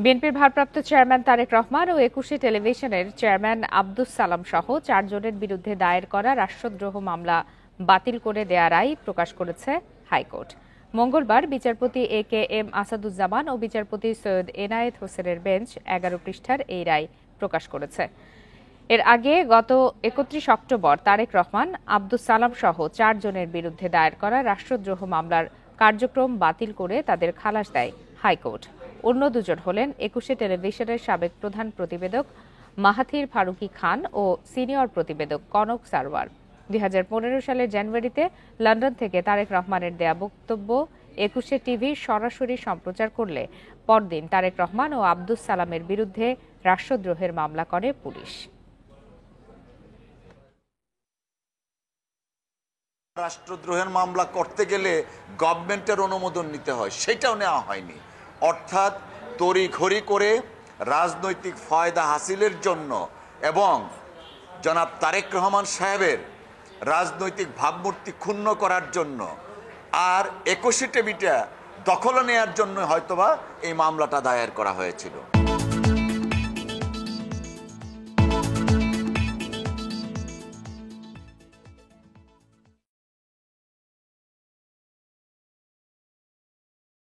বিএনপির ভারপ্রাপ্ত চেয়ারম্যান তারেক রহমান ও ২১ টেলিভিশনের চেয়ারম্যান আব্দুস সালাম সহ ৪ জনের বিরুদ্ধে দায়ের করা রাষ্ট্রদ্রোহ মামলা বাতিল করে দেয়া রায় প্রকাশ করেছে হাইকোর্ট। মঙ্গলবার বিচারপতি এ.কে.এম. আসাদুজ্জামান ও বিচারপতি সৈয়দ এনায়েত হোসেনের বেঞ্চ ১১ পৃষ্ঠার এই রায় প্রকাশ করেছে। এর আগে গত ৩১ অক্টোবর তারেক রহমান, আব্দুস সালাম সহ ৪ জনের বিরুদ্ধে দায়ের করা রাষ্ট্রদ্রোহ মামলার কার্যক্রম বাতিল করে তাদের খালাস দেয় হাইকোর্ট। অন্য দুজন হলেন ২১ টেলিভিশনের সাবেক প্রধান প্রতিবেদক মাহাথির ফারুকী খান ও সিনিয়র প্রতিবেদক কনক সারওয়ার। ২০১৫ সালের জানুয়ারিতে লন্ডন থেকে তারেক রহমানের দেয়া বক্তব্য ২১ টিভি সরাসরি সম্প্রচার করলে পরদিন তারেক রহমান ও আব্দুস সালামের বিরুদ্ধে রাষ্ট্রদ্রোহের মামলা করে পুলিশ। রাষ্ট্রদ্রোহের মামলা করতে গেলে গভর্নমেন্টের অনুমোদন নিতে হয়, সেটাও নেওয়া হয়নি। অর্থাৎ তড়িঘড়ি করে রাজনৈতিক ফায়দা হাসিলের জন্য এবং জনাব তারেক রহমান সাহেবের রাজনৈতিক ভাবমূর্তি ক্ষুণ্ণ করার জন্য আর ২১ টিভিটা দখল নেওয়ার জন্য হয়তোবা এই মামলাটা দায়ের করা হয়েছিল।